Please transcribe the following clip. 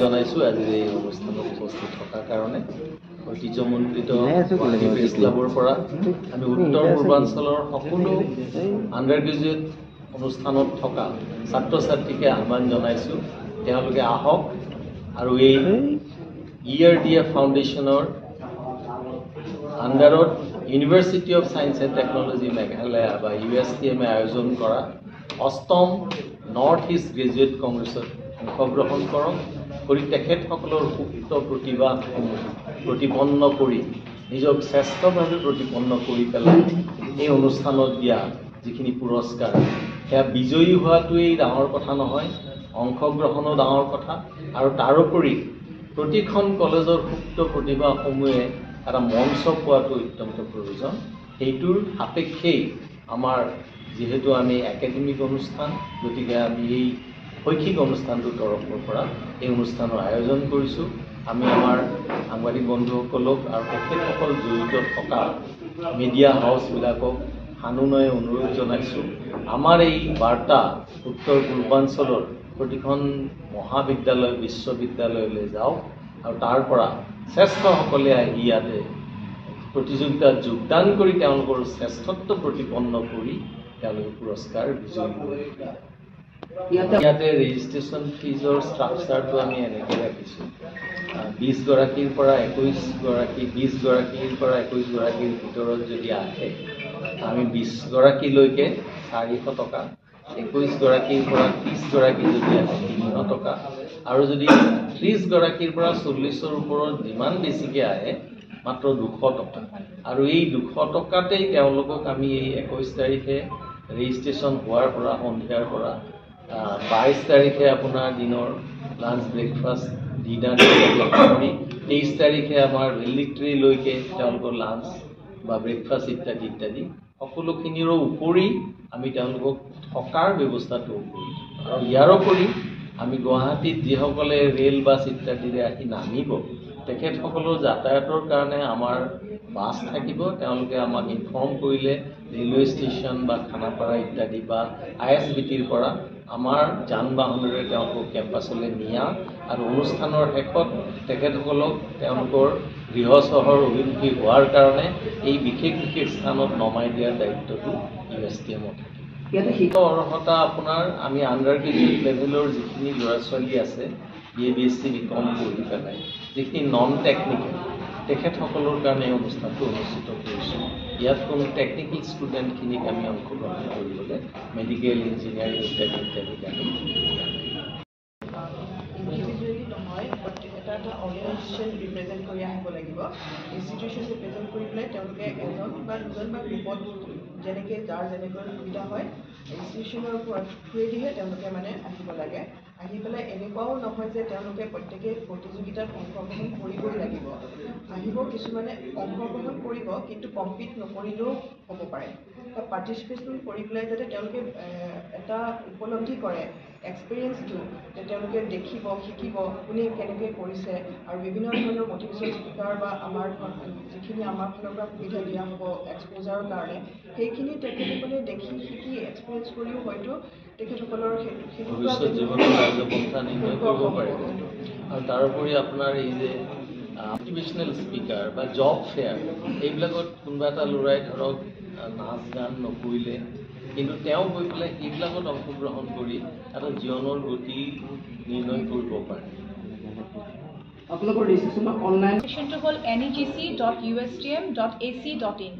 জনাইছোঁ আজি এই অনুষ্ঠানত উপস্থিত থকাৰ কাৰণে ঐতিহ্যমণ্ডিত গুৱাহাটী প্ৰেছ ক্লাবৰ পৰা আমি উত্তৰ পূৰ্বাঞ্চলৰ সকলো আণ্ডাৰ গ্ৰেজুৱেট অনুষ্ঠানত থকা ছাত্ৰ ছাত্ৰীকে আহ্বান জনাইছোঁ তেওঁলোকে আহক আৰু এই ERDF ফাউণ্ডেশ্যনৰ আণ্ডাৰত university of science and technology Meghalaya বা USTM আয়োজন কৰা ৮ম নৰ্থ ইষ্ট গ্ৰেজুৱেট কংগ্ৰেছত অংশগ্ৰহণ কৰক কৰি তেখেতসকলৰ সুপ্ত প্ৰতিভাসমূহ প্ৰতিপন্ন কৰি নিজক শ্ৰেষ্ঠভাৱে প্ৰতিপন্ন কৰি পেলাই এই অনুষ্ঠানত দিয়া যিখিনি পুৰস্কাৰ সেয়া বিজয়ী হোৱাটোৱেই ডাঙৰ কথা নহয়, অংশগ্ৰহণো ডাঙৰ কথা। আৰু তাৰোপৰি প্ৰতিখন কলেজৰ সুপ্ত প্ৰতিভাসমূহে এটা মঞ্চ পোৱাটো অত্যন্ত প্ৰয়োজন। সেইটোৰ সাপেক্ষেই আমাৰ যিহেতু আমি একাডেমিক অনুষ্ঠান, গতিকে আমি এই শৈক্ষিক অনুষ্ঠানটোৰ তৰফৰ পৰা এই অনুষ্ঠানৰ আয়োজন কৰিছোঁ। আমি আমাৰ সাংবাদিক বন্ধুসকলক আৰু তেখেতসকল জড়িত থকা মিডিয়া হাউচবিলাকক সানুনয়ে অনুৰোধ জনাইছোঁ, আমাৰ এই বাৰ্তা উত্তৰ পূৰ্বাঞ্চলৰ প্ৰতিখন মহাবিদ্যালয় বিশ্ববিদ্যালয়লৈ যাওক আৰু তাৰ পৰা শ্ৰেষ্ঠসকলে আহি ইয়াতে প্ৰতিযোগিতাত যোগদান কৰি তেওঁলোকৰ শ্ৰেষ্ঠত্ব প্ৰতিপন্ন কৰি তেওঁলোকে পুৰস্কাৰ বিজয়ী কৰে। ইয়াতে ৰেজিষ্ট্ৰেশ্যন ফিজৰ ষ্ট্ৰাকচাৰটো আমি এনেকৈ ৰাখিছোঁ, 20 গৰাকীৰ পৰা 21 গৰাকী, 20 গৰাকীৰ পৰা 21 গৰাকীৰ ভিতৰত যদি আহে আমি 20 গৰাকীলৈকে 400 টকা, 21 গৰাকীৰ পৰা 30 গৰাকী যদি আহে 300 টকা, আৰু যদি 30 গৰাকীৰ পৰা 40ৰ ওপৰত যিমান বেছিকৈ আহে মাত্ৰ 200 টকা। আৰু এই 200 টকাতেই তেওঁলোকক আমি এই 21 তাৰিখে ৰেজিষ্ট্ৰেশ্যন হোৱাৰ পৰা সন্ধিয়াৰ পৰা 22 তাৰিখে আপোনাৰ দিনৰ লাঞ্চ ব্ৰেকফাষ্ট ডিনাৰ কৰি 23 তাৰিখে আমাৰ ভেলিট্ৰীলৈকে তেওঁলোকৰ লাঞ্চ বা ব্ৰেকফাষ্ট ইত্যাদি ইত্যাদি সকলোখিনিৰো উপৰি আমি তেওঁলোকক থকাৰ ব্যৱস্থাটো কৰি আৰু ইয়াৰ উপৰি আমি গুৱাহাটীত যিসকলে ৰেল বাছ ইত্যাদিৰে আহি নামিব তেখেতসকলৰ যাতায়াতৰ কাৰণে আমাৰ বাছ থাকিব। তেওঁলোকে আমাক ইনফৰ্ম কৰিলে ৰেলৱে ষ্টেচন বা খানাপাৰা ইত্যাদি বা ISBTৰ পৰা আমাৰ যান বাহনেৰে তেওঁলোকক কেম্পাছলৈ নিয়া আৰু অনুষ্ঠানৰ শেষত তেখেতসকলক তেওঁলোকৰ গৃহ চহৰ অভিমুখী হোৱাৰ কাৰণে এই বিশেষ বিশেষ স্থানত নমাই দিয়াৰ দায়িত্বটো USTMৰ থাকে। ইয়াতে শিক্ষা অৰ্হতা আপোনাৰ আমি আণ্ডাৰ গ্ৰেজুৱেট লেভেলৰ যিখিনি ল'ৰা ছোৱালী আছে BA BSc BCom পঢ়ি পেলাই যিখিনি নন টেকনিকেল তেখেতসকলৰ কাৰণে এই অনুষ্ঠানটো অনুষ্ঠিত কৰিছোঁ। ইয়াত কোনো টেকনিকেল ষ্টুডেণ্টখিনিক আমি অংশগ্ৰহণ কৰিবলৈ মেডিকেল ইঞ্জিনিয়াৰিং ইত্যাদি ইত্যাদিক আমি ইণ্ডিভিজুৱেলি নহয়, এটা অৰ্গেনাইজেশ্যন ৰিপ্ৰেজেণ্ট কৰি আহিব লাগিব। ইনষ্টিটিউশ্যন ৰিপ্ৰেজেণ্ট কৰি পেলাই তেওঁলোকে এজন বা দুজন বা গ্ৰুপত যেনেকৈ যাৰ যেনেকৈ সুবিধা হয় ইনষ্টিটিউশ্যনৰ থ্ৰুৱেদিহে তেওঁলোকে মানে আহিব লাগে। আহি পেলাই এনেকুৱাও নহয় যে তেওঁলোকে প্ৰত্যেকেই প্ৰতিযোগিতাত অংশগ্ৰহণ কৰিবই লাগিব। আহিব কিছুমানে অংশগ্ৰহণ কৰিব কিন্তু কম্পিট নকৰিলেও হ'ব পাৰে। পাৰ্টিচিপেশ্যন কৰি পেলাই যাতে তেওঁলোকে এটা উপলব্ধি কৰে এক্সপিৰিয়েঞ্চটো, যে তেওঁলোকে দেখিব শিকিব কোনে কেনেকৈ কৰিছে আৰু বিভিন্ন ধৰণৰ মটিভেশ্যন স্পীকাৰ বা আমাৰ যিখিনি আমাৰ ফালৰ পৰা সুবিধা দিয়া হ'ব এক্সপ'জাৰৰ কাৰণে সেইখিনি তেখেতসকলে দেখি শিকি এক্সপিৰিয়েঞ্চ কৰিও হয়তো তেখেতসকলৰ ভৱিষ্যত জীৱনৰ কাৰ্যপন্থা নিৰ্ণয় কৰিব পাৰিব। আৰু তাৰোপৰি আপোনাৰ এই যে মটিভেশ্যনেল স্পীকাৰ বা জব ফেয়াৰ এইবিলাকত কোনোবা এটা ল'ৰাই ধৰক নাচ গান নকৰিলে কিন্তু তেওঁ গৈ পেলাই সেইবিলাকত অংশগ্ৰহণ কৰি এটা জীৱনৰ গতি নিৰ্ণয় কৰিব পাৰে। আপোনালোকৰ ৰেজিষ্ট্ৰেশ্যন অনলাইন ৰেজিষ্ট্ৰেশ্যনটো হ'ল negc.ustm.ac.in